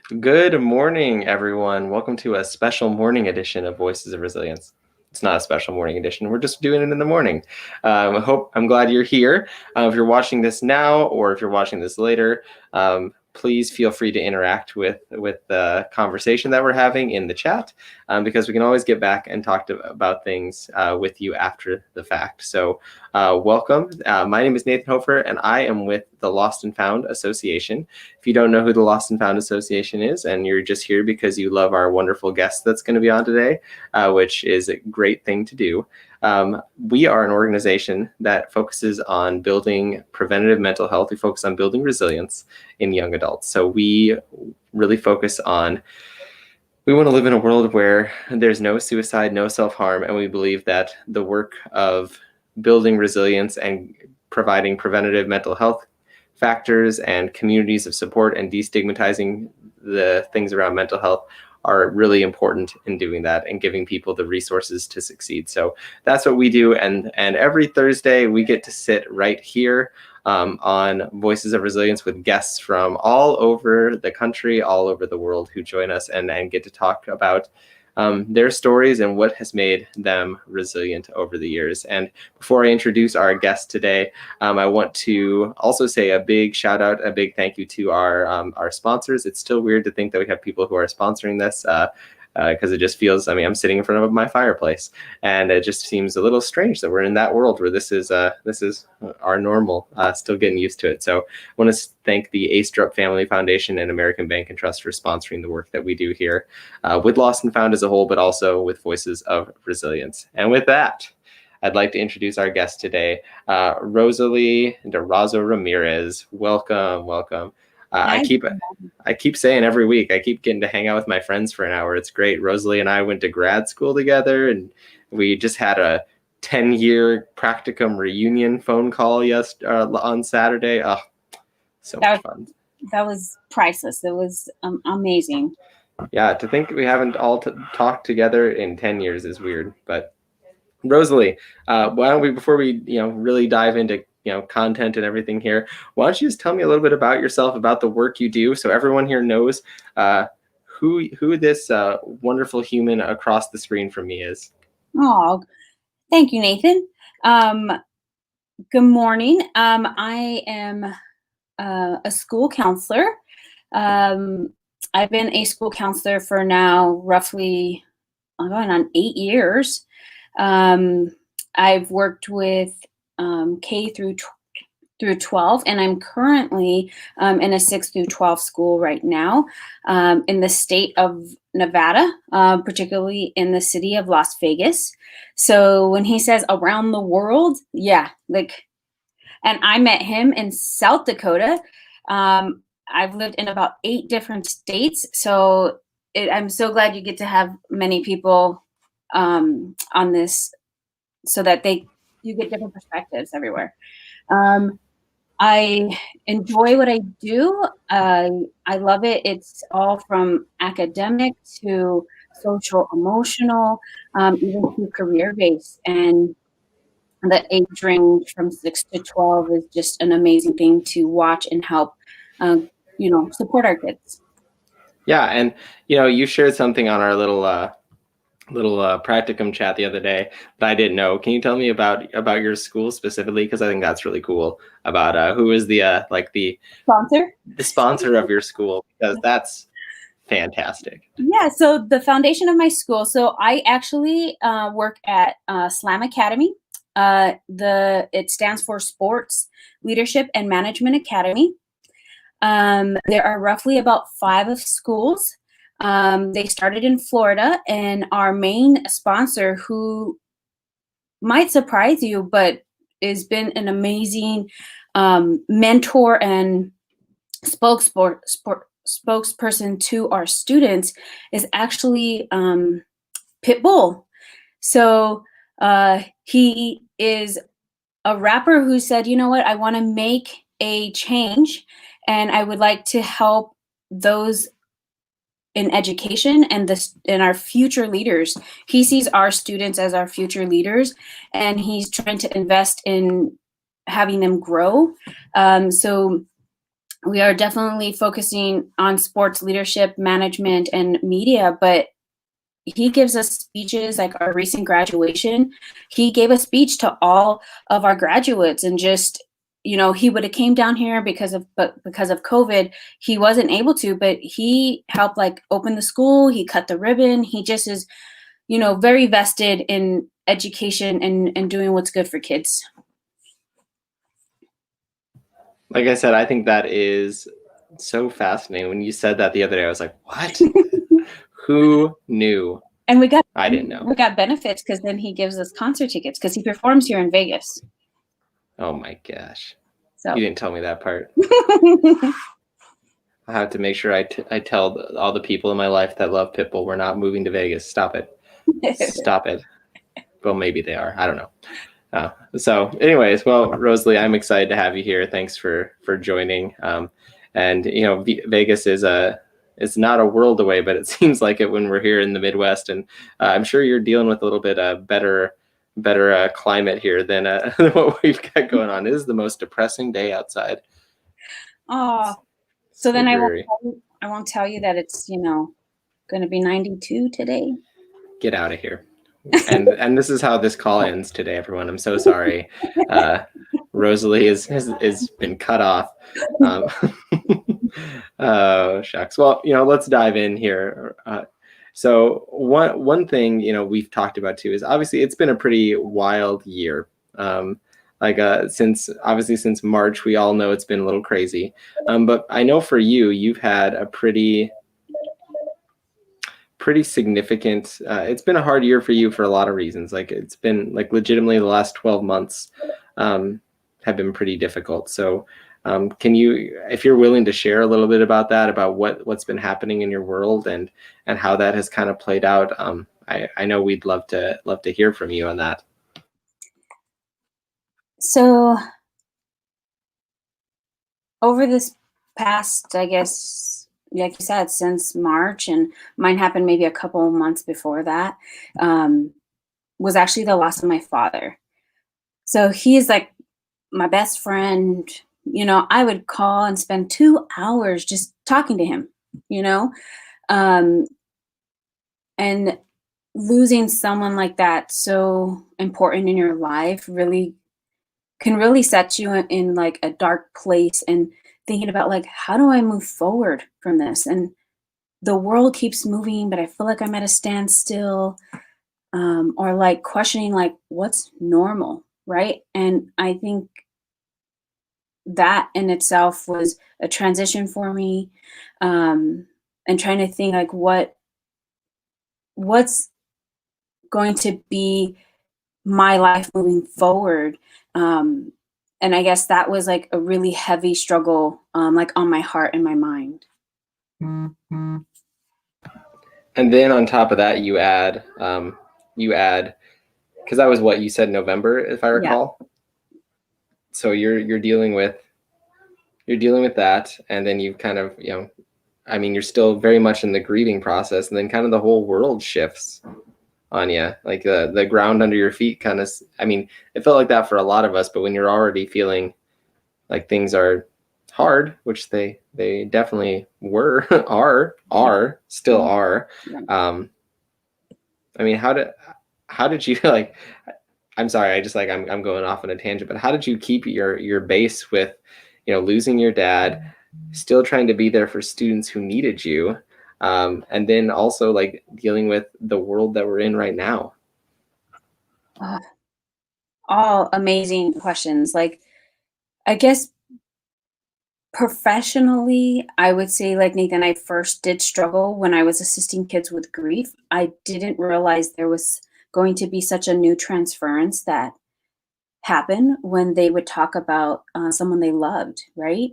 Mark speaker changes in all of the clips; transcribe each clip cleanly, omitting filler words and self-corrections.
Speaker 1: Good morning, everyone. Welcome to a special morning edition of Voices of Resilience. It's not a special morning edition. We're just doing it in the morning. I'm glad you're here. If you're watching this now or if you're watching this later, please feel free to interact with the conversation that we're having in the chat, because we can always get back and talk about things with you after the fact. So welcome. My name is Nathan Hofer, and I am with the Lost and Found Association. If you don't know who the Lost and Found Association is, and you're just here because you love our wonderful guest that's going to be on today, which is a great thing to do, we are an organization that focuses on building preventative mental health. We focus on building resilience in young adults. So we really focus on, we want to live in a world where there's no suicide, no self-harm, and we believe that the work of building resilience and providing preventative mental health factors and communities of support and destigmatizing the things around mental health are really important in doing that and giving people the resources to succeed. So that's what we do. And every Thursday we get to sit right here on Voices of Resilience with guests from all over the country, all over the world, who join us and get to talk about their stories and what has made them resilient over the years. And before I introduce our guest today, I want to also say a big shout out, a big thank you to our sponsors. It's still weird to think that we have people who are sponsoring this, because it just feels, I mean, I'm sitting in front of my fireplace, and it just seems a little strange that we're in that world where this is our normal, still getting used to it. So I want to thank the Astrup Family Foundation and American Bank and Trust for sponsoring the work that we do here with Lost and Found as a whole, but also with Voices of Resilience. And with that, I'd like to introduce our guest today, Rosalie Durazo-Ramirez. Welcome, welcome. I keep saying every week, I keep getting to hang out with my friends for an hour. It's great. Rosalie and I went to grad school together, and we just had a 10-year practicum reunion phone call on Saturday. Oh, so much fun.
Speaker 2: That was priceless. It was amazing.
Speaker 1: Yeah, to think we haven't all talked together in 10 years is weird. But Rosalie, why don't we, before we really dive into content and everything here, why don't you just tell me a little bit about yourself, about the work you do, so everyone here knows who this wonderful human across the screen from me is.
Speaker 2: Oh, thank you, Nathan. Good morning. I am a school counselor. I've been a school counselor for now roughly going on 8 years. I've worked with K through 12, and I'm currently in a 6 through 12 school right now in the state of Nevada, particularly in the city of Las Vegas. So when he says around the world, yeah, like, and I met him in South Dakota. I've lived in about 8 different states, so I'm so glad you get to have many people on this, so that you get different perspectives everywhere. I enjoy what I do. I love it. It's all from academic to social, emotional, even to career-based. And the age range from 6 to 12 is just an amazing thing to watch and help, support our kids.
Speaker 1: Yeah, and you shared something on our little practicum chat the other day that I didn't know. Can you tell me about your school specifically? Because I think that's really cool. About who is the sponsor of your school, because that's fantastic.
Speaker 2: Yeah, so the foundation of my school. So I actually work at SLAM Academy. It stands for Sports Leadership and Management Academy. There are roughly about 5 of schools. They started in Florida, and our main sponsor, who might surprise you, but has been an amazing mentor and spokesperson to our students, is actually Pitbull. So he is a rapper who said, you know what, I want to make a change, and I would like to help those in education and our future leaders. He sees our students as our future leaders, and he's trying to invest in having them grow. So we are definitely focusing on sports leadership, management, and media, but he gives us speeches like our recent graduation. He gave a speech to all of our graduates and just, he would have came down here because of COVID, he wasn't able to, but he helped like open the school, he cut the ribbon. He just is, very vested in education and doing what's good for kids.
Speaker 1: Like I said, I think that is so fascinating. When you said that the other day, I was like, what? Who knew?
Speaker 2: And
Speaker 1: I didn't know.
Speaker 2: We got benefits because then he gives us concert tickets because he performs here in Vegas.
Speaker 1: Oh my gosh.
Speaker 2: So
Speaker 1: You didn't tell me that part. I have to make sure I tell all the people in my life that love Pitbull we're not moving to Vegas. Stop it. Stop it. Well, maybe they are. I don't know. So anyways, well, Rosalie, I'm excited to have you here. Thanks for joining. And Vegas is it's not a world away, but it seems like it when we're here in the Midwest. And I'm sure you're dealing with a little bit better climate here than what we've got going on. It is the most depressing day outside.
Speaker 2: Oh, so then I won't tell you that it's going to be 92 today.
Speaker 1: Get out of here. And this is how this call ends today, everyone. I'm so sorry. Rosalie has been cut off. Oh, shucks. Well, let's dive in here. So one thing, we've talked about too is obviously it's been a pretty wild year. Since March, we all know it's been a little crazy. But I know for you've had a pretty significant, it's been a hard year for you for a lot of reasons. Like it's been like legitimately the last 12 months have been pretty difficult. So can you, if you're willing to share a little bit about that, about what's been happening in your world and how that has kind of played out? I know we'd love to hear from you on that.
Speaker 2: So over this past, I guess, like you said, since March, and mine happened maybe a couple of months before that, was actually the loss of my father. So he's like my best friend. I would call and spend 2 hours just talking to him, and losing someone like that, so important in your life, can really set you in like a dark place and thinking about like, how do I move forward from this? And the world keeps moving, but I feel like I'm at a standstill, or like questioning like what's normal, right? And I think that in itself was a transition for me, and trying to think like what's going to be my life moving forward. And I guess that was like a really heavy struggle, like on my heart and my mind.
Speaker 1: Mm-hmm. And then on top of that, you add, because that was what you said, November, if I recall. Yeah. So you're dealing with that, and then you kind of, you're still very much in the grieving process, and then kind of the whole world shifts on you, like the ground under your feet kind of, it felt like that for a lot of us, but when you're already feeling like things are hard, which they definitely were, still are. How did you like, I'm sorry, I'm going off on a tangent, but how did you keep your base with, losing your dad, still trying to be there for students who needed you, and then also like dealing with the world that we're in right now?
Speaker 2: All amazing questions. Like, I guess professionally, I would say, like Nathan, I first did struggle when I was assisting kids with grief. I didn't realize there was going to be such a new transference that happened when they would talk about someone they loved, right?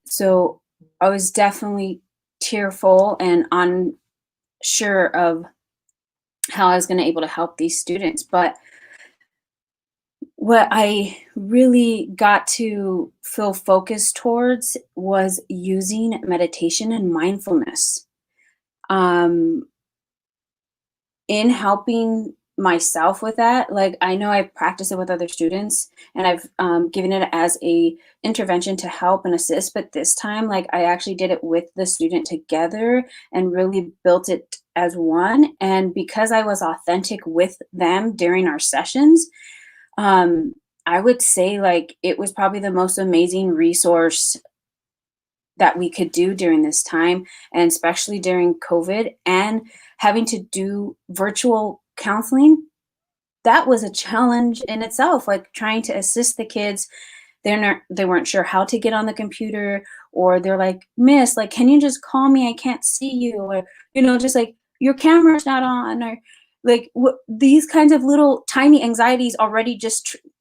Speaker 2: So I was definitely tearful and unsure of how I was going to able to help these students. But what I really got to feel focused towards was using meditation and mindfulness in helping myself with that. Like, I know I've practiced it with other students, and I've given it as a intervention to help and assist, but this time, like, I actually did it with the student together and really built it as one. And because I was authentic with them during our sessions, um, I would say, like, it was probably the most amazing resource that we could do during this time, and especially during COVID and having to do virtual counseling. That was a challenge in itself, like trying to assist the kids. They weren't sure how to get on the computer, or they're like, "Miss, like, can you just call me? I can't see you," or just like, "Your camera's not on," or like these kinds of little tiny anxieties already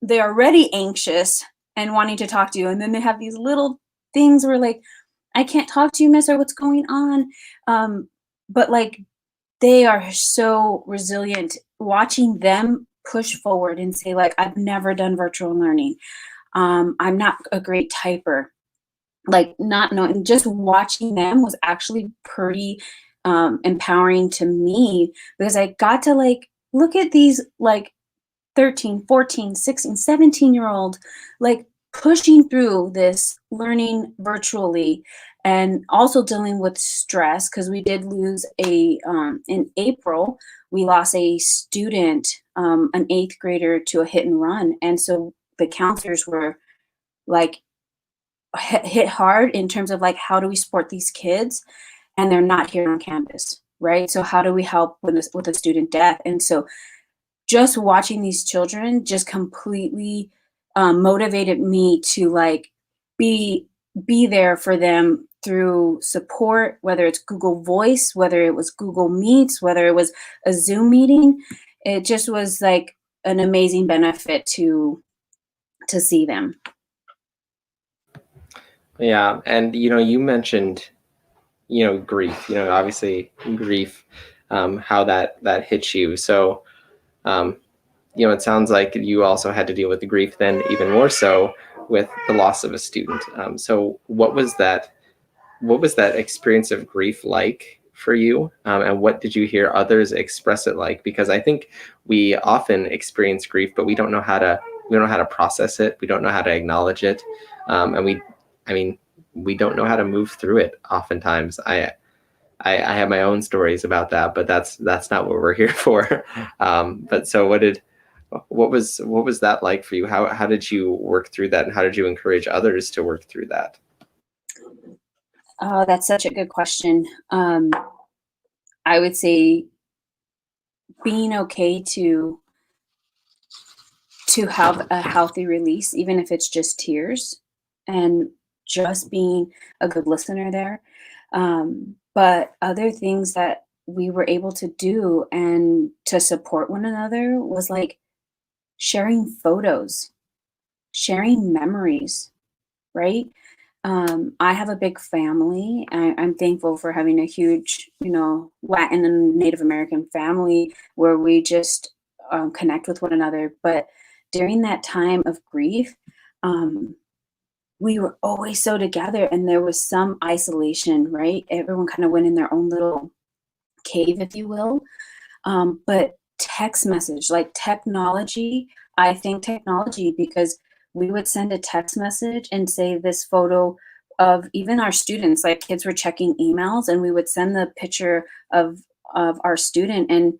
Speaker 2: they're already anxious and wanting to talk to you, and then they have these little things where like, "I can't talk to you, miss," or "What's going on?" But like, they are so resilient. Watching them push forward and say, like, "I've never done virtual learning. I'm not a great typer." Like, not knowing, just watching them was actually pretty empowering to me, because I got to like look at these like 13, 14, 16, 17-year-old, like, pushing through this learning virtually, and also dealing with stress, because we did lose in April, we lost a student, an eighth grader, to a hit and run. And so the counselors were like hit hard in terms of like, how do we support these kids? And they're not here on campus, right? So how do we help with a student death? And so just watching these children just completely motivated me to like be be there for them through support, whether it's Google Voice, whether it was Google Meets, whether it was a Zoom meeting. It just was like an amazing benefit to see them.
Speaker 1: Yeah, and you mentioned grief. Obviously grief, how that hits you. So um, it sounds like you also had to deal with the grief then even more so with the loss of a student. So what was that experience of grief like for you? And what did you hear others express it like? Because I think we often experience grief, but we don't know how to process it. We don't know how to acknowledge it. And I mean, we don't know how to move through it oftentimes. I have my own stories about that, but that's not what we're here for. But so what was that like for you? How did you work through that, and how did you encourage others to work through that?
Speaker 2: Oh, that's such a good question. I would say being okay to have a healthy release, even if it's just tears, and just being a good listener there. But other things that we were able to do and to support one another was like sharing photos, sharing memories, right? I have a big family. I'm thankful for having a huge, Latin and Native American family where we just connect with one another. But during that time of grief, um, we were always so together, and there was some isolation, right? Everyone kind of went in their own little cave, if you will. But text message, like technology, I think technology, because we would send a text message and say this photo of even our students, like kids were checking emails, and we would send the picture of our student, and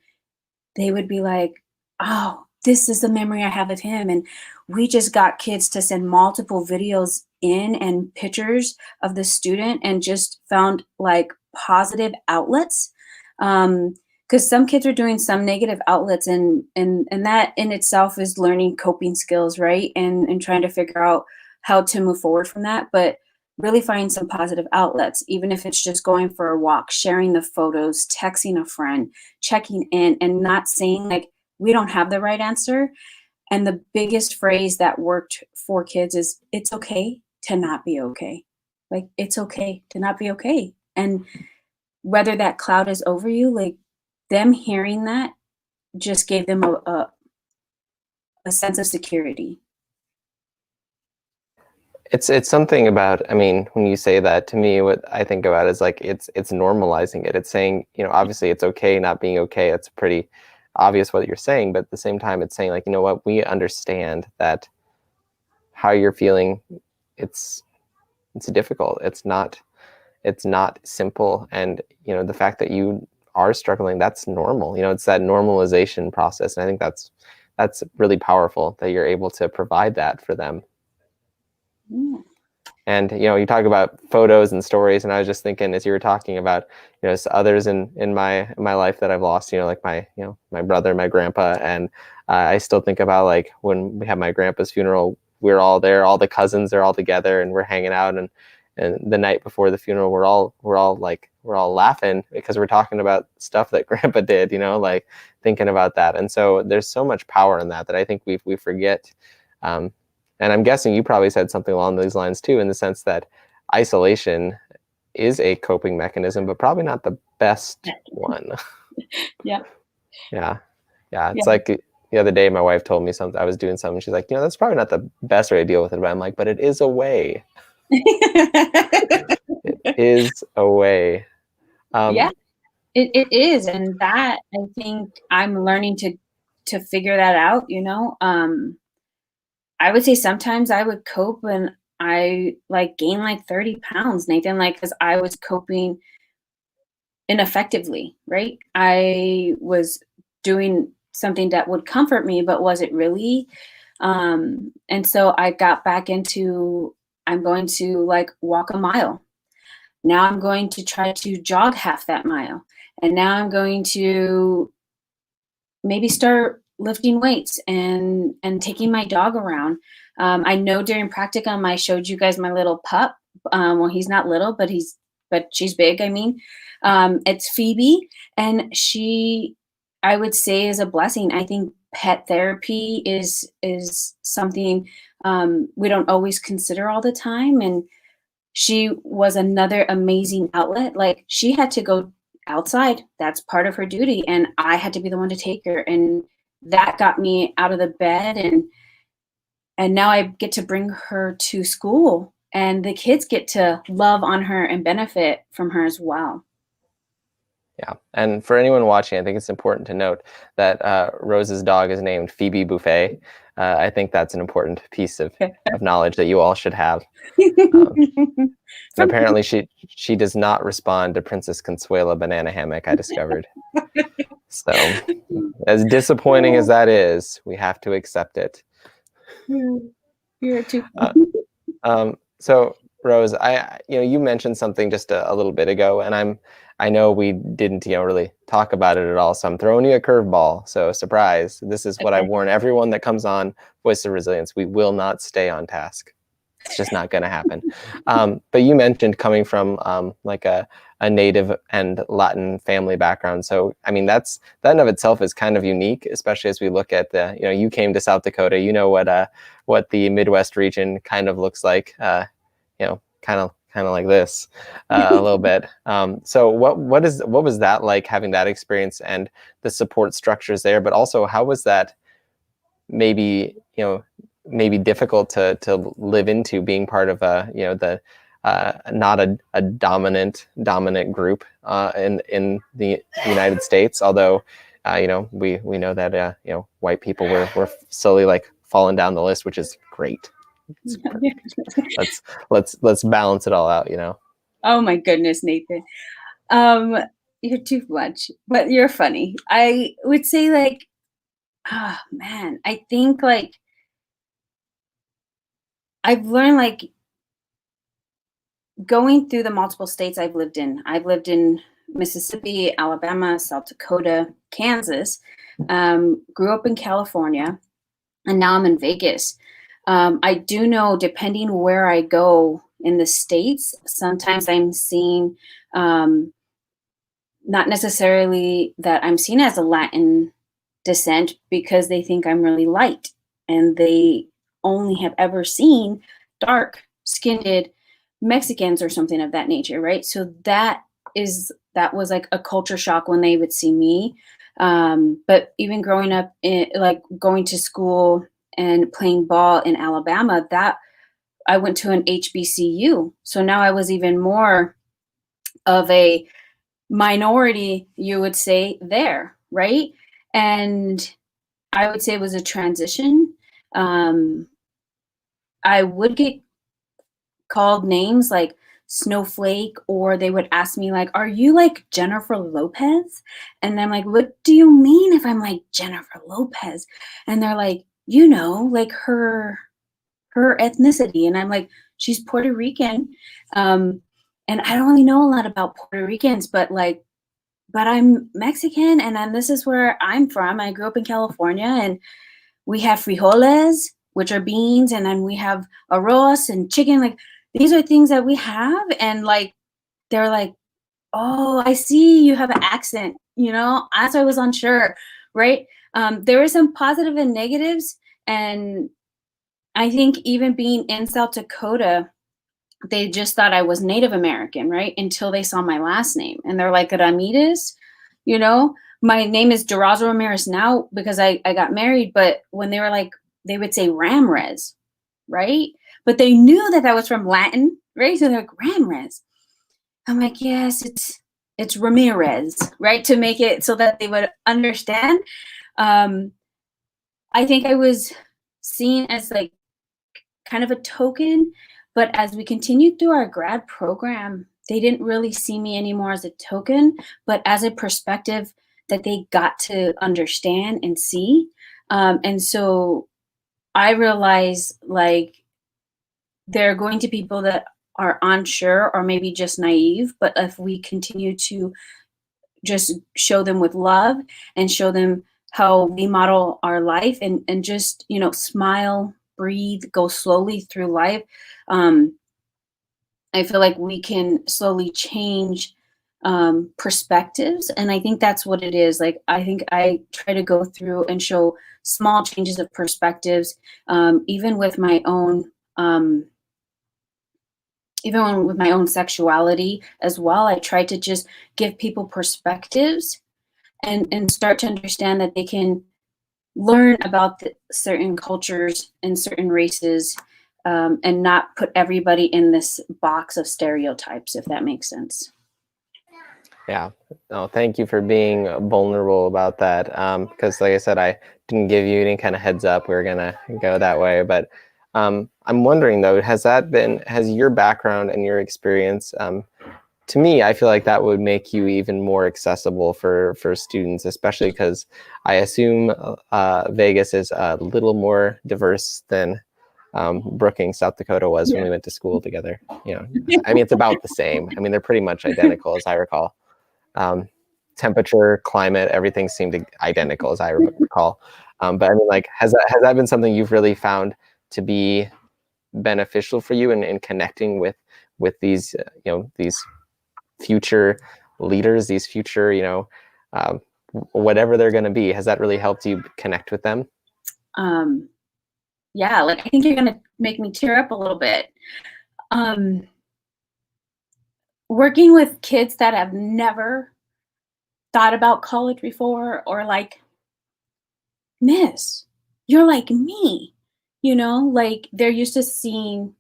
Speaker 2: they would be like, "Oh, this is the memory I have of him." And we just got kids to send multiple videos in and pictures of the student, and just found like positive outlets. Because some kids are doing some negative outlets, and that in itself is learning coping skills, right? And trying to figure out how to move forward from that. But really find some positive outlets, even if it's just going for a walk, sharing the photos, texting a friend, checking in, and not saying like we don't have the right answer. And the biggest phrase that worked for kids is, "It's okay to not be okay." Like, it's okay to not be okay. And whether that cloud is over you, like, them hearing that just gave them a sense of security.
Speaker 1: It's something about, I mean, when you say that, to me, what I think about is like it's normalizing it. It's saying, obviously it's okay not being okay. It's a pretty obvious what you're saying, but at the same time, it's saying like, you know what, we understand that how you're feeling, it's difficult. It's not simple. And, you know, the fact that you are struggling, that's normal. You know, it's that normalization process. And I think that's really powerful that you're able to provide that for them.
Speaker 2: Yeah.
Speaker 1: And, you know, you talk about photos and stories, and I was just thinking as you were talking about, you know, others in my life that I've lost, you know, like my brother, my grandpa, and I still think about like when we had my grandpa's funeral, we're all there, all the cousins are all together, and we're hanging out, and the night before the funeral, we're all laughing because we're talking about stuff that grandpa did, you know, like thinking about that. And so there's so much power in that I think we forget. And I'm guessing you probably said something along these lines too, in the sense that isolation is a coping mechanism, but probably not the best one.
Speaker 2: Yeah.
Speaker 1: Yeah. It's like the other day, my wife told me something. I was doing something. She's like, you know, that's probably not the best way to deal with it. But I'm like, but it is a way. It is a way.
Speaker 2: Yeah, it is. And that, I think I'm learning to figure that out, you know. I would say sometimes I would cope when I like gain like 30 pounds, Nathan, like, because I was coping ineffectively, right? I was doing something that would comfort me, but was it really? And so I got back into, I'm going to like walk a mile. Now I'm going to try to jog half that mile. And now I'm going to maybe start lifting weights and taking my dog around. I know during practicum I showed you guys my little pup. Well, he's not little, but she's big. I mean, it's Phoebe, and she, I would say, is a blessing. I think pet therapy is something we don't always consider all the time, and she was another amazing outlet. Like, she had to go outside. That's part of her duty. And I had to be the one to take her. And that got me out of the bed. And now I get to bring her to school. And the kids get to love on her and benefit from her as well.
Speaker 1: Yeah. And for anyone watching, I think it's important to note that Rose's dog is named Phoebe Buffet. I think that's an important piece of knowledge that you all should have. And apparently she does not respond to Princess Consuela banana hammock, I discovered. So as disappointing as that is, we have to accept it.
Speaker 2: You're too
Speaker 1: So Rose, you mentioned something just a little bit ago, and I know we didn't, really talk about it at all. So I'm throwing you a curveball. So surprise, this is what I warn everyone that comes on Voice of Resilience. We will not stay on task. It's just not going to happen. But you mentioned coming from like a Native and Latin family background. So, I mean, that in of itself is kind of unique, especially as we look at you came to South Dakota, you know what the Midwest region kind of looks like, kind of like this a little bit. So what was that like, having that experience and the support structures there, but also how was that maybe difficult to live into, being part of not a dominant group in the United States, although we know that white people were slowly like falling down the list, which is great. Let's balance it all out,
Speaker 2: Oh my goodness, Nathan. You're too much, but you're funny. I would say, like, oh man, I think like I've learned, like, going through the multiple states I've lived in. I've lived in Mississippi, Alabama, South Dakota, Kansas, grew up in California, and now I'm in Vegas. I do know, depending where I go in the States, sometimes I'm seeing, not necessarily that I'm seen as a Latin descent, because they think I'm really light and they only have ever seen dark skinned Mexicans or something of that nature, right? So that was like a culture shock when they would see me. But even growing up like going to school and playing ball in Alabama, that I went to an HBCU. So now I was even more of a minority, you would say, there, right? And I would say it was a transition. I would get called names like Snowflake, or they would ask me like, "Are you like Jennifer Lopez?" And I'm like, "What do you mean if I'm like Jennifer Lopez?" And they're like, like her ethnicity. And I'm like, "She's Puerto Rican." Um, and I don't really know a lot about Puerto Ricans, but I'm Mexican, and then this is where I'm from. I grew up in California, and we have frijoles, which are beans, and then we have arroz and chicken. Like, these are things that we have, and like they're like, "Oh, I see you have an accent." As I was unsure, right? There were some positive and negatives, and I think even being in South Dakota, they just thought I was Native American, right? Until they saw my last name, and they're like, "Ramirez," you know. My name is Durazo-Ramirez now because I got married, but when they were like, they would say Ramrez, right? But they knew that was from Latin, right? So they're like, Ramrez. I'm like, yes, it's Ramirez, right? To make it so that they would understand. Um, I think I was seen as like kind of a token, but as we continued through our grad program, they didn't really see me anymore as a token, but as a perspective that they got to understand and see. And so I realized like there are going to be people that are unsure or maybe just naive, but if we continue to just show them with love and show them how we model our life, and just, smile, breathe, go slowly through life. um, I feel like we can slowly change perspectives, and I think that's what it is. Like, I think I try to go through and show small changes of perspectives, even with my own um, even with my own sexuality as well. I try to just give people perspectives, and start to understand that they can learn about certain cultures and certain races, and not put everybody in this box of stereotypes, if that makes sense.
Speaker 1: Yeah. No, thank you for being vulnerable about that. Because like I said, I didn't give you any kind of heads up we were gonna go that way. But I'm wondering though, has your background and your experience, to me, I feel like that would make you even more accessible for students, especially because I assume Vegas is a little more diverse than Brookings, South Dakota was when
Speaker 2: Yeah.
Speaker 1: we went to school together. I mean, it's about the same. I mean, they're pretty much identical as I recall. Um, Temperature, climate, everything seemed identical as I recall. But I mean, like, has that been something you've really found to be beneficial for you in connecting with these these future leaders, these future um, whatever they're going to be? Has that really helped you connect with them?
Speaker 2: um yeah, like, I think you're gonna make me tear up a little bit. um Working with kids that have never thought about college before, or like, "Miss, you're like me," like, they're used to seeing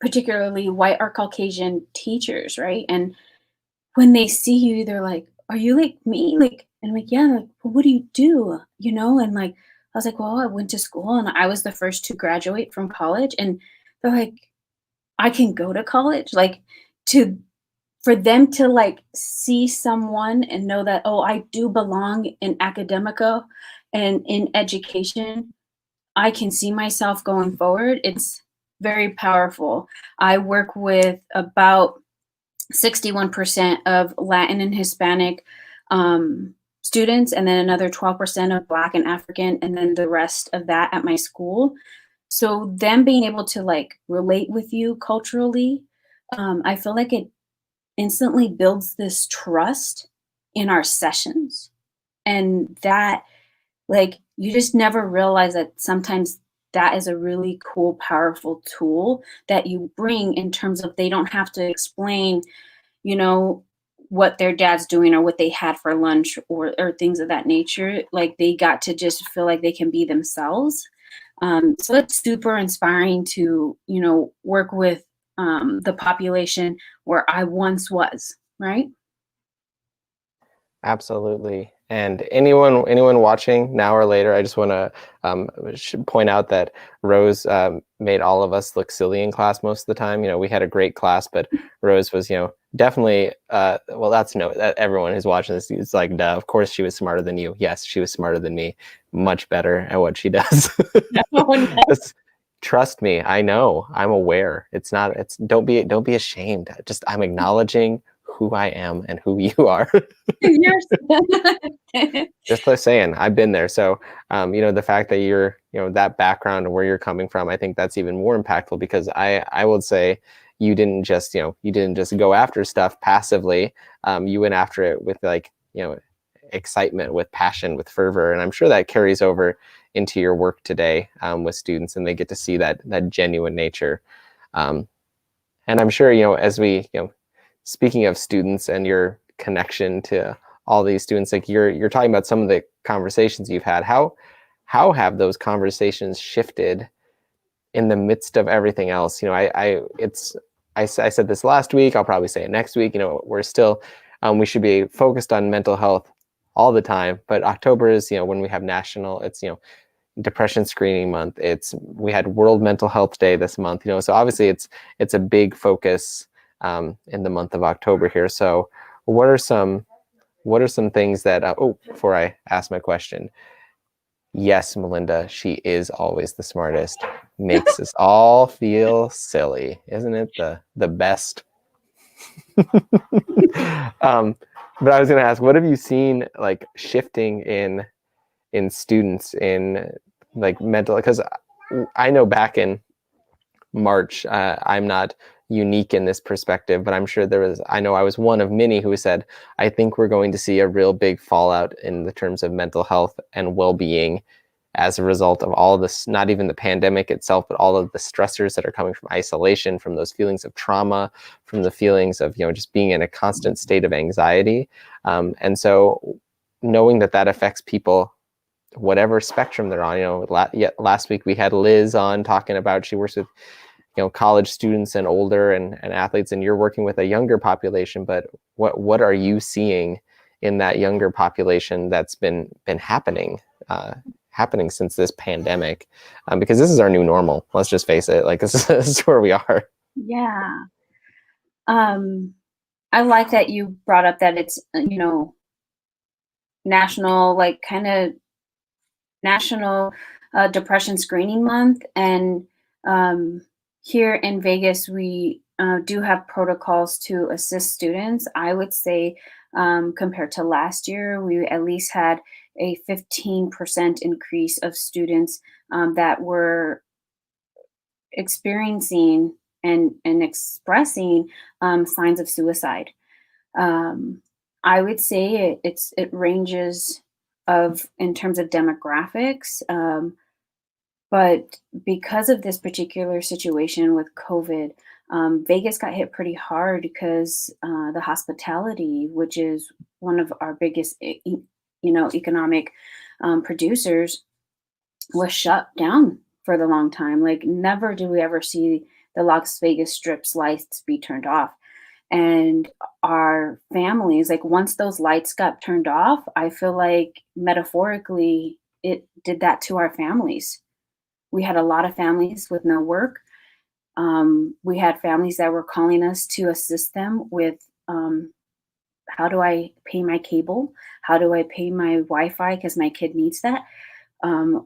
Speaker 2: particularly white or Caucasian teachers, right? And when they see you, they're like, "Are you like me?" Like, and I'm like, "Yeah." They're like, "Well, what do you do?" And like, I was like, "Well, I went to school and I was the first to graduate from college." And they're like, "I can go to college?" Like, to for them to like see someone and know that, oh, I do belong in academica and in education. I can see myself going forward. It's very powerful. I work with about 61% of Latin and Hispanic students, and then another 12% of Black and African, and then the rest of that at my school. So them being able to like relate with you culturally, I feel like it instantly builds this trust in our sessions. And that, like, you just never realize that sometimes that is a really cool, powerful tool that you bring, in terms of they don't have to explain, you know, what their dad's doing or what they had for lunch, or things of that nature. Like, they got to just feel like they can be themselves. So it's super inspiring to, work with the population where I once was, right?
Speaker 1: Absolutely. And anyone watching now or later, I just want to point out that Rose made all of us look silly in class most of the time. We had a great class, but Rose was, definitely. Well, that everyone who's watching this is like, duh, of course she was smarter than you. Yes, she was smarter than me, much better at what she does.
Speaker 2: Oh, no.
Speaker 1: Just trust me. I know. I'm aware. Don't be ashamed. I'm acknowledging who I am and who you are.
Speaker 2: You're
Speaker 1: Just like saying, I've been there. So, the fact that you're, that background and where you're coming from, I think that's even more impactful, because I would say you didn't just, go after stuff passively. You went after it with excitement, with passion, with fervor. And I'm sure that carries over into your work today with students, and they get to see that genuine nature. And I'm sure, as we, speaking of students and your connection to all these students, like you're talking about some of the conversations you've had. How have those conversations shifted in the midst of everything else? I said this last week. I'll probably say it next week. We're still we should be focused on mental health all the time, but October is when we have national. It's Depression Screening Month. We had World Mental Health Day this month. So obviously it's a big focus in the month of October here. So what are some things that before I ask my question, yes, Melinda, she is always the smartest. Makes us all feel silly. Isn't it the best? But I was going to ask, what have you seen like shifting in students in like mental? Because I know back in March, I'm not unique in this perspective, but I'm sure I know I was one of many who said, I think we're going to see a real big fallout in the terms of mental health and well-being as a result of all of this, not even the pandemic itself, but all of the stressors that are coming from isolation, from those feelings of trauma, from the feelings of, just being in a constant state of anxiety. And so knowing that affects people, whatever spectrum they're on. Last week we had Liz on talking about, she works with college students and older and athletes, and you're working with a younger population. But what are you seeing in that younger population that's been happening since this pandemic? Because this is our new normal. Let's just face it. Like this is where we are.
Speaker 2: Yeah. I like that you brought up that it's national, like kind of National Depression Screening Month, and here in Vegas, we do have protocols to assist students. I would say compared to last year, we at least had a 15% increase of students that were experiencing and expressing signs of suicide. I would say it ranges in terms of demographics. But because of this particular situation with COVID, Vegas got hit pretty hard because the hospitality, which is one of our biggest, economic producers, was shut down for the long time. Like never do we ever see the Las Vegas Strip's lights be turned off. And our families, like once those lights got turned off, I feel like metaphorically it did that to our families. We had a lot of families with no work. We had families that were calling us to assist them with how do I pay my cable? How do I pay my Wi-Fi because my kid needs that?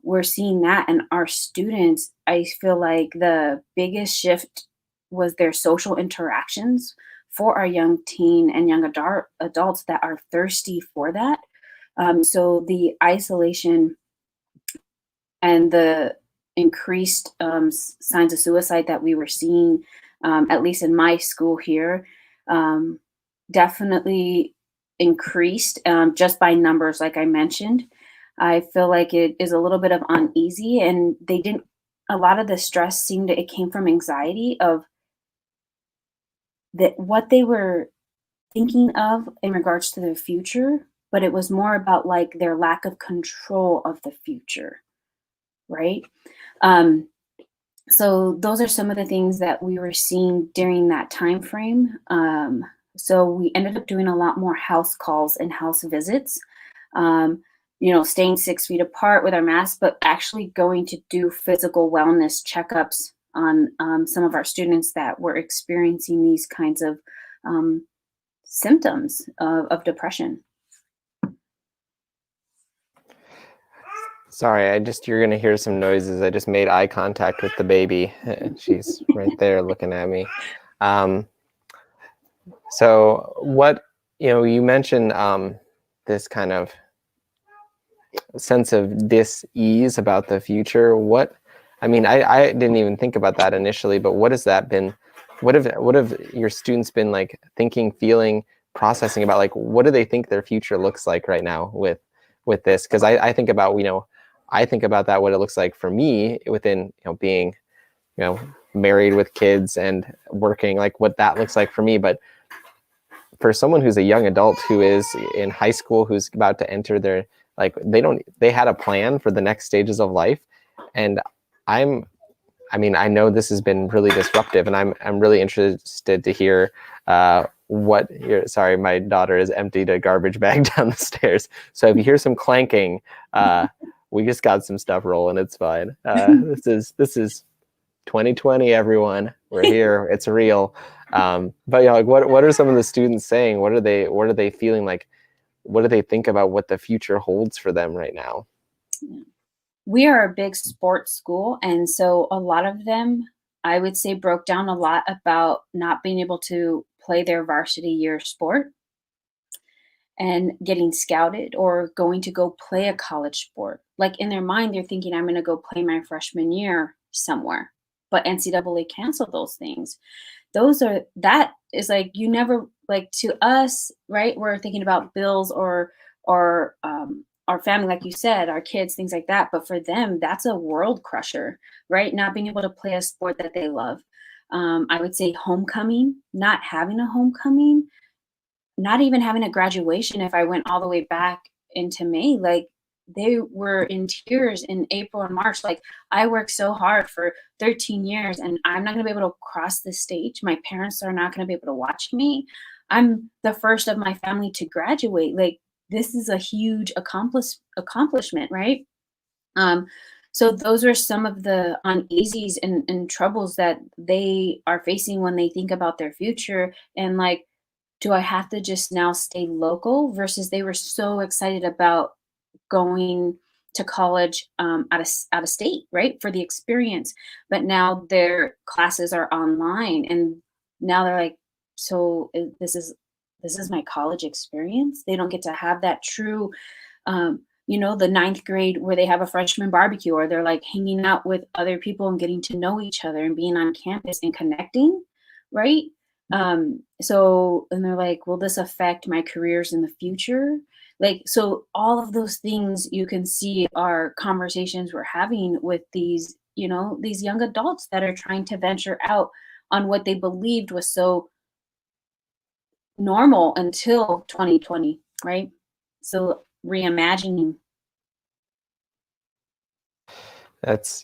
Speaker 2: We're seeing that, and our students, I feel like the biggest shift was their social interactions for our young teen and young adults that are thirsty for that. So the isolation and the increased signs of suicide that we were seeing, at least in my school here, definitely increased just by numbers, like I mentioned. I feel like it is a little bit of uneasy, and a lot of the stress it came from anxiety of what they were thinking of in regards to their future, but it was more about like their lack of control of the future, right? So those are some of the things that we were seeing during that time frame. So we ended up doing a lot more house calls and house visits. Staying 6 feet apart with our masks, but actually going to do physical wellness checkups on some of our students that were experiencing these kinds of symptoms of depression.
Speaker 1: Sorry, you're gonna hear some noises. I just made eye contact with the baby. She's right there looking at me. So what, you mentioned this kind of sense of dis-ease about the future. I didn't even think about that initially, but what has that been? What have your students been like thinking, feeling, processing about, like, what do they think their future looks like right now with this? Because I think about, I think about that, what it looks like for me within, being, married with kids and working, like what that looks like for me. But for someone who's a young adult who is in high school, who's about to enter their, like, they had a plan for the next stages of life. And I know this has been really disruptive, and I'm really interested to hear sorry, my daughter has emptied a garbage bag down the stairs. So if you hear some clanking, we just got some stuff rolling. It's fine. This is 2020, everyone. We're here. It's real. But like, what are some of the students saying? What are they feeling like? What do they think about what the future holds for them right now?
Speaker 2: We are a big sports school, and so a lot of them, I would say, broke down a lot about not being able to play their varsity year sport and getting scouted or going to go play a college sport. Like, in their mind, they're thinking, I'm going to go play my freshman year somewhere, but NCAA canceled those things. That is like, you never, like, to us, right? We're thinking about bills or our family, like you said, our kids, things like that. But for them, that's a world crusher, right? Not being able to play a sport that they love. I would say homecoming, not having a homecoming, not even having a graduation. If I went all the way back into May, like, they were in tears in April and March. Like, I worked so hard for 13 years and I'm not going to be able to cross the stage. My parents are not going to be able to watch me. I'm the first of my family to graduate. Like, this is a huge accomplishment, right? So those are some of the uneasies and troubles that they are facing when they think about their future. And like, do I have to just now stay local versus they were so excited about going to college out of state, right, for the experience. But now their classes are online, and now they're like, so this is my college experience. They don't get to have that true, the ninth grade where they have a freshman barbecue, or they're like hanging out with other people and getting to know each other and being on campus and connecting, right? And they're like, will this affect my careers in the future? Like, so all of those things you can see are conversations we're having with these young adults that are trying to venture out on what they believed was so normal until 2020, right? So reimagining.
Speaker 1: That's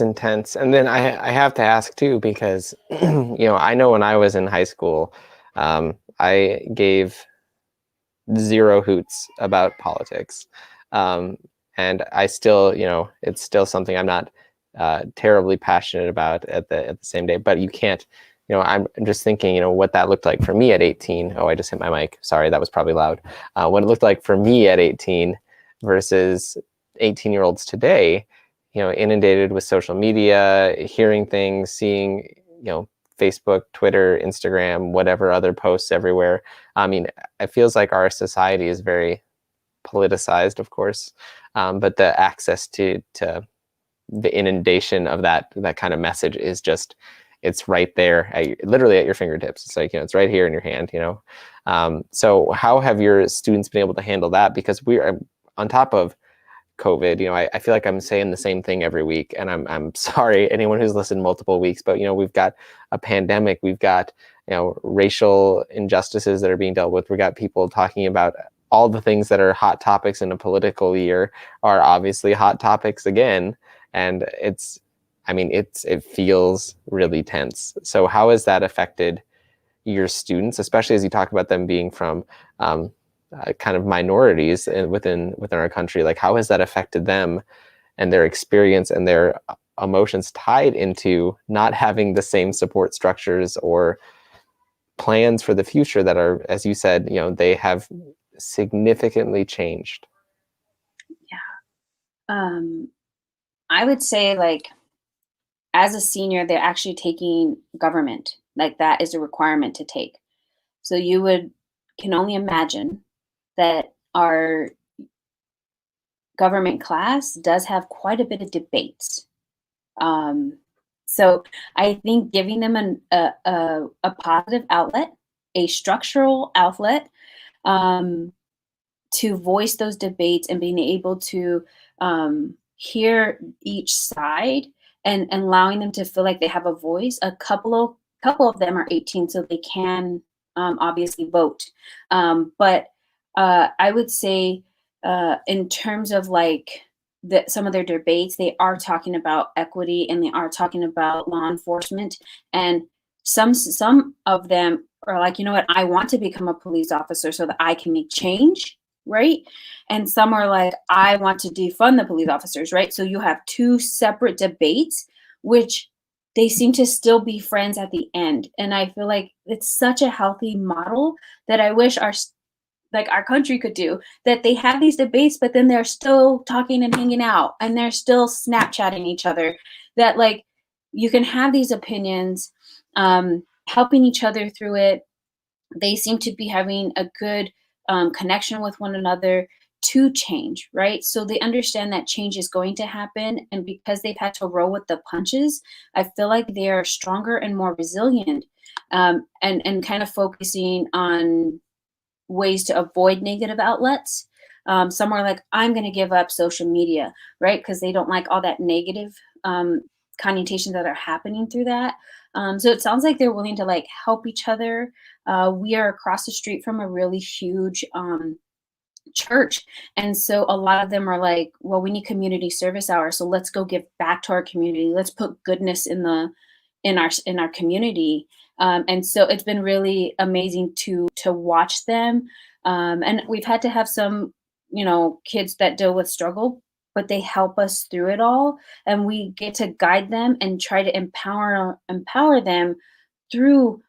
Speaker 1: intense. And then I have to ask too, because I know when I was in high school, I gave zero hoots about politics, and I still, it's still something I'm not terribly passionate about at the same day. But you can't, I'm just thinking, what that looked like for me at 18. Oh, I just hit my mic. Sorry, that was probably loud. What it looked like for me at 18 versus 18-year-olds today, inundated with social media, hearing things, seeing, Facebook, Twitter, Instagram, whatever other posts everywhere. I mean, it feels like our society is very politicized, of course, but the access to the inundation of that kind of message is just, it's right there, literally at your fingertips. It's like, it's right here in your hand, So how have your students been able to handle that? Because we are on top of COVID, I feel like I'm saying the same thing every week, and I'm sorry anyone who's listened multiple weeks, but we've got a pandemic, we've got racial injustices that are being dealt with, we got people talking about all the things that are hot topics in a political year are obviously hot topics again, and it feels really tense. So how has that affected your students, especially as you talk about them being from kind of minorities within our country. Like, how has that affected them and their experience and their emotions tied into not having the same support structures or plans for the future that are, as you said, they have significantly changed?
Speaker 2: I would say, like, as a senior, they're actually taking government. Like, that is a requirement to take. So you can only imagine that our government class does have quite a bit of debates. Um, so I think giving them a positive outlet, a structural outlet, um, to voice those debates and being able to hear each side and allowing them to feel like they have a voice. A couple of them are 18, so they can obviously vote. But I would say, in terms of like some of their debates, they are talking about equity and they are talking about law enforcement. And some of them are like, you know what, I want to become a police officer so that I can make change, right? And some are like, I want to defund the police officers, right? So you have two separate debates, which they seem to still be friends at the end. And I feel like it's such a healthy model that I wish our country could do, that they have these debates, but then they're still talking and hanging out and they're still Snapchatting each other. That, like, you can have these opinions, helping each other through it. They seem to be having a good connection with one another to change, right? So they understand that change is going to happen. And because they've had to roll with the punches, I feel like they are stronger and more resilient, and kind of focusing on ways to avoid negative outlets. Some are like, I'm going to give up social media, right? Because they don't like all that negative connotations that are happening through that. So it sounds like they're willing to like help each other. We are across the street from a really huge church. And so a lot of them are like, well, we need community service hours. So let's go give back to our community. Let's put goodness in our community. And so it's been really amazing to watch them. And we've had to have some, kids that deal with struggle, but they help us through it all. And we get to guide them and try to empower them through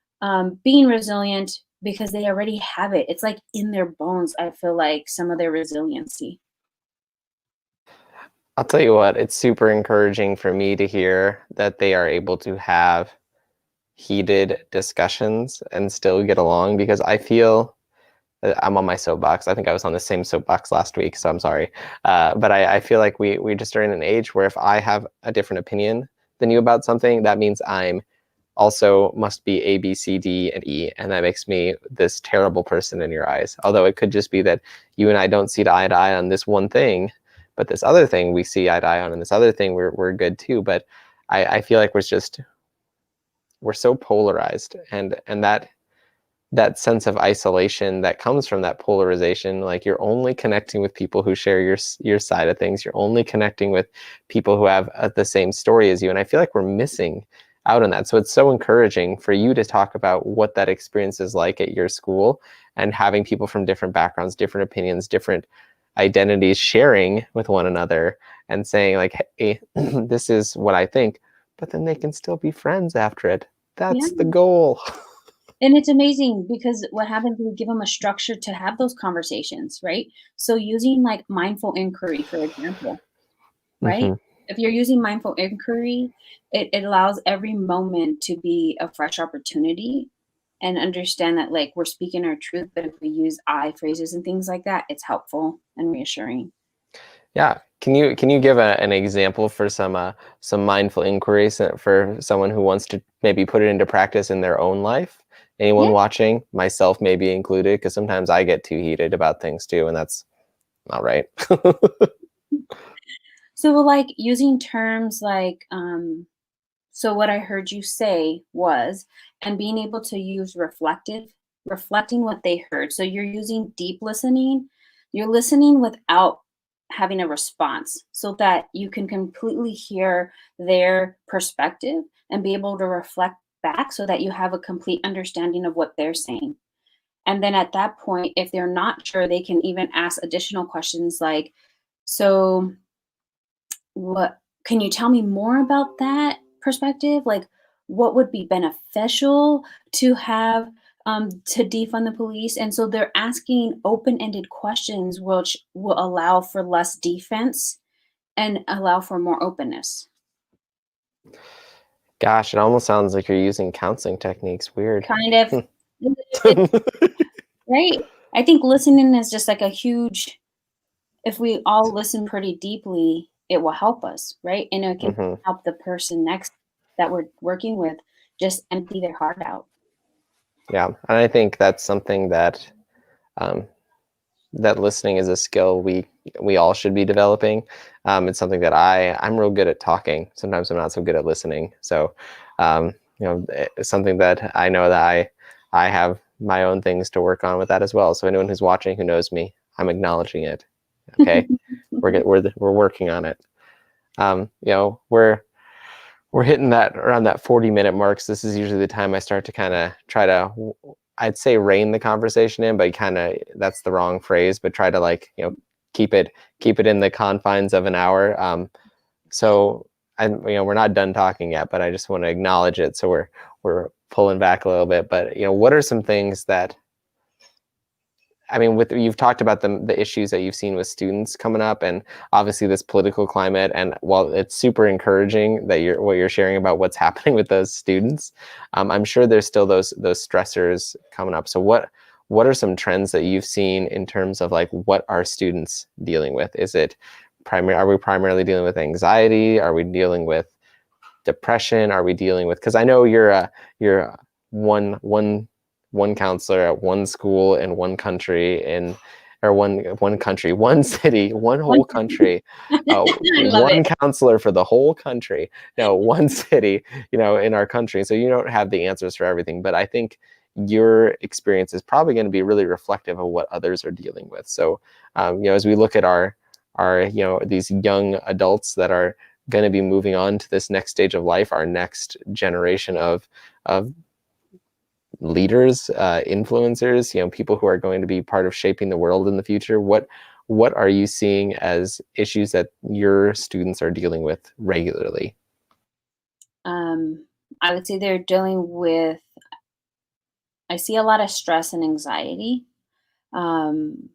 Speaker 2: being resilient, because they already have it. It's like in their bones, I feel like, some of their resiliency.
Speaker 1: I'll tell you what, it's super encouraging for me to hear that they are able to have heated discussions and still get along, because I feel I'm on my soapbox. I think I was on the same soapbox last week, so I'm sorry. But I feel like we just are in an age where if I have a different opinion than you about something, that means I'm also must be A, B, C, D, and E, and that makes me this terrible person in your eyes. Although it could just be that you and I don't see eye to eye on this one thing, but this other thing we see eye to eye on, and this other thing we're good too. But I feel like we're so polarized, and that sense of isolation that comes from that polarization, like you're only connecting with people who share your side of things. You're only connecting with people who have the same story as you, and I feel like we're missing out on that. So it's so encouraging for you to talk about what that experience is like at your school, and having people from different backgrounds, different opinions, different identities sharing with one another and saying like, hey, this is what I think, but then they can still be friends after it.
Speaker 2: Yeah.
Speaker 1: That's the goal.
Speaker 2: And it's amazing because what happens is we give them a structure to have those conversations, right? So using like mindful inquiry, for example, right?
Speaker 1: Mm-hmm.
Speaker 2: If you're using mindful inquiry, it allows every moment to be a fresh opportunity, and understand that, like, we're speaking our truth, but if we use I phrases and things like that, it's helpful and reassuring.
Speaker 1: Yeah. Can you give an example for some mindful inquiries for someone who wants to maybe put it into practice in their own life? Anyone
Speaker 2: Yeah.
Speaker 1: watching, myself maybe included, because sometimes I get too heated about things too, and that's not right.
Speaker 2: So, like, using terms like, so what I heard you say was, and being able to use reflecting what they heard. So you're using deep listening. You're listening without having a response, so that you can completely hear their perspective and be able to reflect back, so that you have a complete understanding of what they're saying. And then at that point, if they're not sure, they can even ask additional questions like, so what can you tell me more about that perspective? Like, what would be beneficial to have to defund the police? And so they're asking open-ended questions, which will allow for less defense and allow for more openness.
Speaker 1: Gosh, it almost sounds like you're using counseling techniques. Weird.
Speaker 2: Kind of, right? I think listening is just like a huge, if we all listen pretty deeply, it will help us, right? And it can
Speaker 1: Hmm.
Speaker 2: help the person next that we're working with just empty their heart out.
Speaker 1: Yeah, and I think that's something that um, that listening is a skill we all should be developing. It's something that I'm real good at talking. Sometimes I'm not so good at listening. So, it's something that I know that I have my own things to work on with that as well. So anyone who's watching who knows me, I'm acknowledging it. Okay, we're working on it. We're hitting that around that 40-minute marks. This is usually the time I start to kind of try to, I'd say, rein the conversation in, but kind of that's the wrong phrase. But try to, like, keep it in the confines of an hour. So we're not done talking yet, but I just want to acknowledge it. So we're pulling back a little bit. But what are some things that, I mean, you've talked about the issues that you've seen with students coming up, and obviously this political climate. And while it's super encouraging that what you're sharing about what's happening with those students, I'm sure there's still those stressors coming up. So what are some trends that you've seen in terms of, like, what are students dealing with? Are we primarily dealing with anxiety? Are we dealing with depression? Are we dealing with, because I know you're one counselor at one school in one country, or one country, one city, one whole country,
Speaker 2: I love it.
Speaker 1: one counselor for the whole country. No, one city, in our country. So you don't have the answers for everything, but I think your experience is probably going to be really reflective of what others are dealing with. So, as we look at our these young adults that are going to be moving on to this next stage of life, our next generation of leaders, influencers, people who are going to be part of shaping the world in the future. What are you seeing as issues that your students are dealing with regularly?
Speaker 2: Um, I would say they're dealing with, I see a lot of stress and anxiety. Um,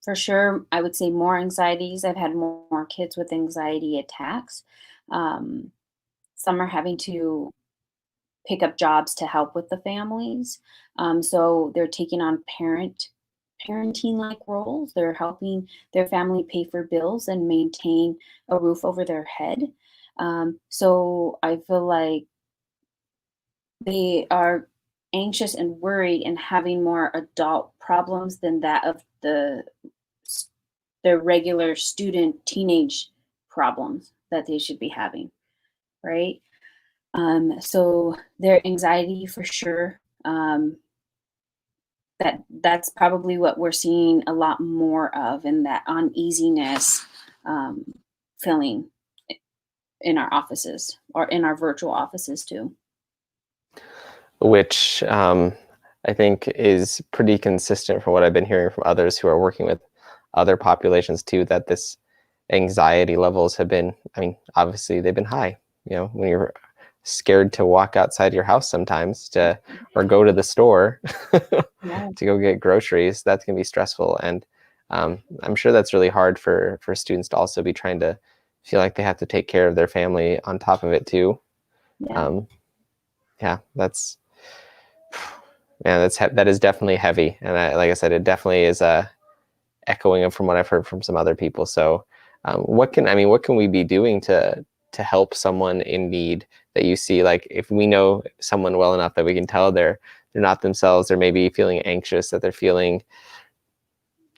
Speaker 2: for sure, I would say more anxieties. I've had more kids with anxiety attacks. Um, some are having to pick up jobs to help with the families. So they're taking on parenting like roles. They're helping their family pay for bills and maintain a roof over their head. So I feel like they are anxious and worried and having more adult problems than that of the regular student teenage problems that they should be having, right? So their anxiety for sure. That's probably what we're seeing a lot more of, in that uneasiness um, feeling in our offices or in our virtual offices too.
Speaker 1: Which I think is pretty consistent from what I've been hearing from others who are working with other populations too, that this anxiety levels have been, I mean, obviously they've been high. When you're scared to walk outside your house sometimes or go to the store
Speaker 2: Yeah,
Speaker 1: to go get groceries, that's going to be stressful. And I'm sure that's really hard for students to also be trying to feel like they have to take care of their family on top of it too.
Speaker 2: yeah,
Speaker 1: Um, yeah, that is definitely heavy. And like I said, it definitely is echoing from what I've heard from some other people. So what can we be doing to help someone in need that you see? Like, if we know someone well enough that we can tell they're not themselves, they're maybe feeling anxious, that they're feeling,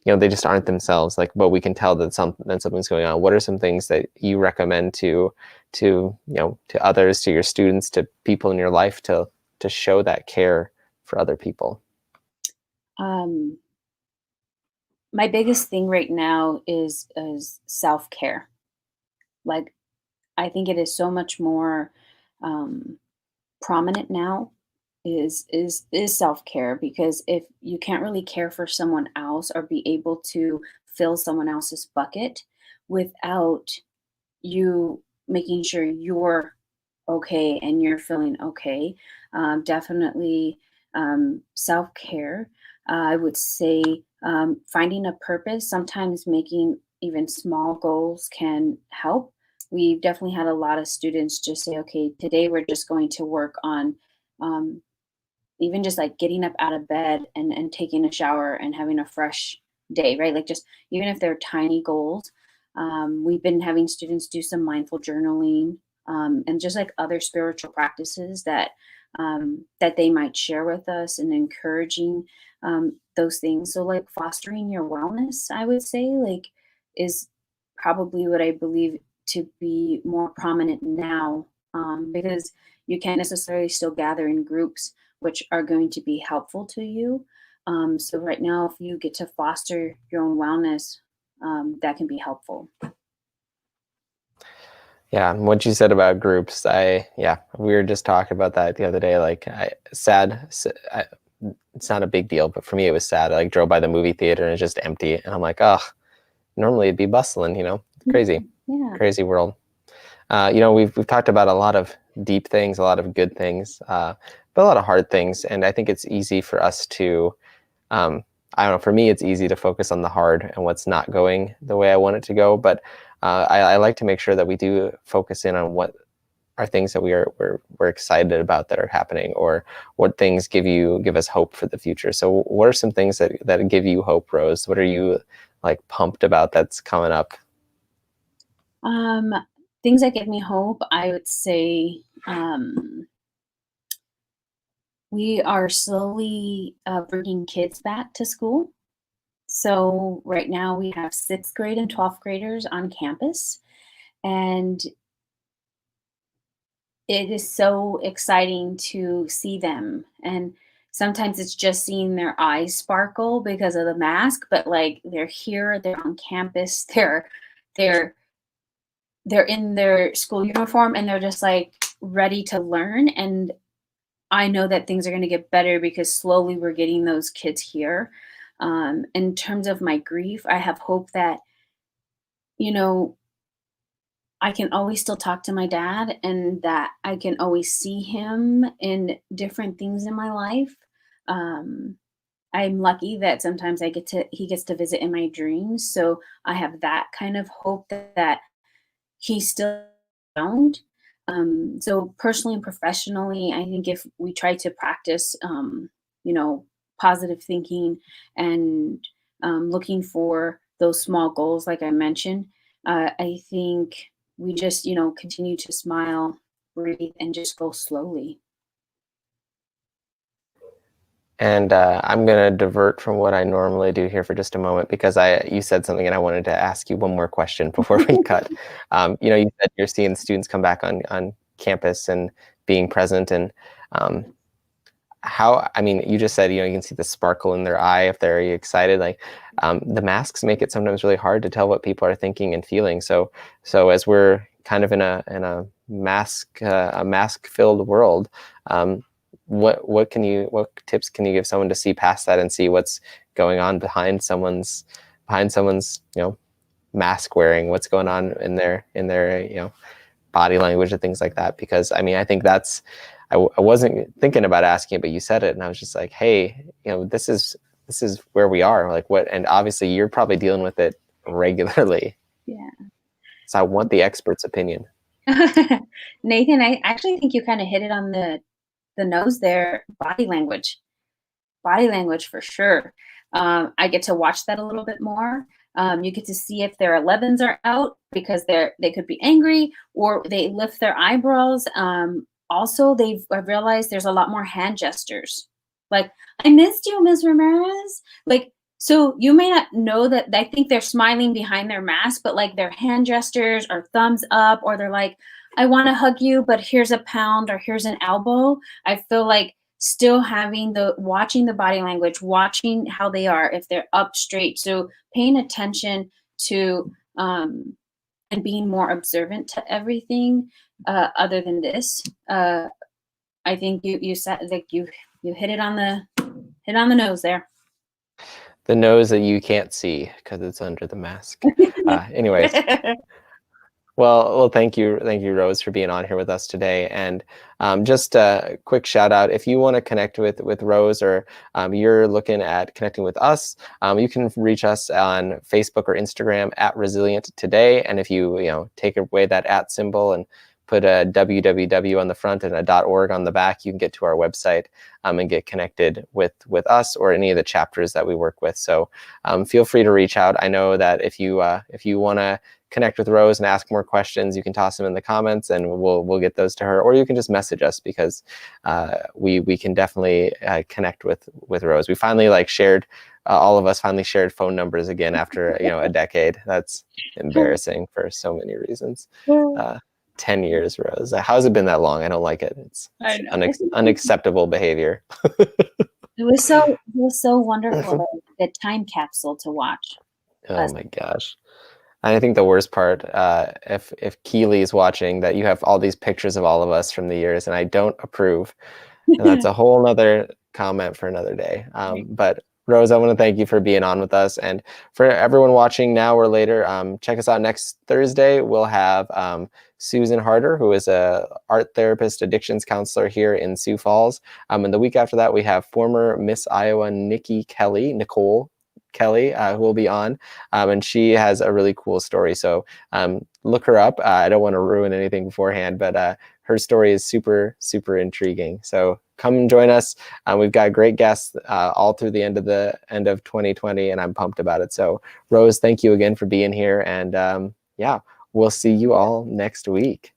Speaker 1: they just aren't themselves, like, but we can tell that something's going on. What are some things that you recommend to others, to your students, to people in your life, to show that care for other people?
Speaker 2: um, my biggest thing right now is self-care. Like, I think it is so much more um, prominent now. is self-care, because if you can't really care for someone else or be able to fill someone else's bucket without you making sure you're okay and you're feeling okay. Definitely self care. I would say finding a purpose, sometimes making even small goals can help. We've definitely had a lot of students just say, okay, today we're just going to work on um, even just like getting up out of bed and taking a shower and having a fresh day, right? Like just even if they're tiny goals. We've been having students do some mindful journaling, and just like other spiritual practices that they might share with us, and encouraging those things. So like fostering your wellness, I would say, like, is probably what I believe to be more prominent now, because you can't necessarily still gather in groups which are going to be helpful to you. So right now, if you get to foster your own wellness, that can be helpful.
Speaker 1: Yeah, what you said about groups, we were just talking about that the other day. Like, it's not a big deal, but for me, it was sad. I like drove by the movie theater and it's just empty, and I'm like, oh, normally it'd be bustling, crazy,
Speaker 2: Yeah.
Speaker 1: crazy world. We've talked about a lot of deep things, a lot of good things, but a lot of hard things, and I think it's easy for us to, I don't know, for me, it's easy to focus on the hard and what's not going the way I want it to go, but I like to make sure that we do focus in on what are things that we're excited about that are happening, or what things give us hope for the future. So what are some things that give you hope, Rose? What are you like pumped about that's coming up?
Speaker 2: Um, Things that give me hope, I would say, we are slowly bringing kids back to school. So right now we have sixth grade and 12th graders on campus, and it is so exciting to see them. And sometimes it's just seeing their eyes sparkle because of the mask, but like they're here, they're on campus, they're they're in their school uniform, and they're just like ready to learn. And I know that things are going to get better because slowly we're getting those kids here. In terms of my grief, I have hope that, you know, I can always still talk to my dad, and that I can always see him in different things in my life. Um, I'm lucky that sometimes he gets to visit in my dreams. So I have that kind of hope that he's still around. So personally and professionally, I think if we try to practice, you know, positive thinking, and looking for those small goals, like I mentioned, I think we just, continue to smile, breathe, and just go slowly.
Speaker 1: And I'm gonna divert from what I normally do here for just a moment, because you said something and I wanted to ask you one more question before we cut. You said you're seeing students come back on campus and being present, and um, I mean, you just said, you can see the sparkle in their eye if they're excited. Like, the masks make it sometimes really hard to tell what people are thinking and feeling. So as we're kind of in a mask filled world, what tips can you give someone to see past that and see what's going on behind someone's mask wearing, what's going on in their body language and things like that? Because I mean, I think I wasn't thinking about asking it, but you said it, and I was just like, hey, this is where we are. Like, what? And obviously, you're probably dealing with it regularly.
Speaker 2: Yeah.
Speaker 1: So I want the expert's opinion.
Speaker 2: Nathan, I actually think you kind of hit it on the nose there. Body language for sure. I get to watch that a little bit more. You get to see if their 11s are out because they could be angry, or they lift their eyebrows. Also, I've realized there's a lot more hand gestures. Like, I missed you, Ms. Ramirez. Like, so you may not know that. I think they're smiling behind their mask, but like their hand gestures or thumbs up, or they're like, I want to hug you, but here's a pound or here's an elbow. I feel like still having watching the body language, watching how they are, if they're up straight. So paying attention to, and being more observant to everything, other than this. I think you said like you hit it on the nose there.
Speaker 1: The nose that you can't see because it's under the mask. Anyways. Well, thank you, Rose, for being on here with us today. And just a quick shout out: if you want to connect with Rose, or you're looking at connecting with us, you can reach us on Facebook or Instagram at Resilient Today. And if you take away that @ symbol and put a www on the front and a .org on the back, you can get to our website and get connected with us or any of the chapters that we work with. So feel free to reach out. I know that if you want to connect with Rose and ask more questions, you can toss them in the comments and we'll get those to her, or you can just message us, because we can definitely connect with Rose. We finally shared, all of us finally shared phone numbers again after a decade. That's embarrassing for so many reasons. 10 years, Rose. How's it been that long? I don't like it. It's unacceptable behavior.
Speaker 2: It was so wonderful, the time capsule to watch.
Speaker 1: Oh my gosh. And I think the worst part, if Keely's watching, that you have all these pictures of all of us from the years, and I don't approve. And that's a whole nother comment for another day. But Rose, I want to thank you for being on with us. And for everyone watching now or later, check us out next Thursday. We'll have Susan Harder, who is a art therapist, addictions counselor here in Sioux Falls. And the week after that, we have former Miss Iowa Nicole Kelly, who will be on, and she has a really cool story. So look her up. I don't want to ruin anything beforehand, but her story is super, super intriguing. So come and join us. We've got great guests all through the end of 2020, and I'm pumped about it. So Rose, thank you again for being here. And yeah, we'll see you all next week.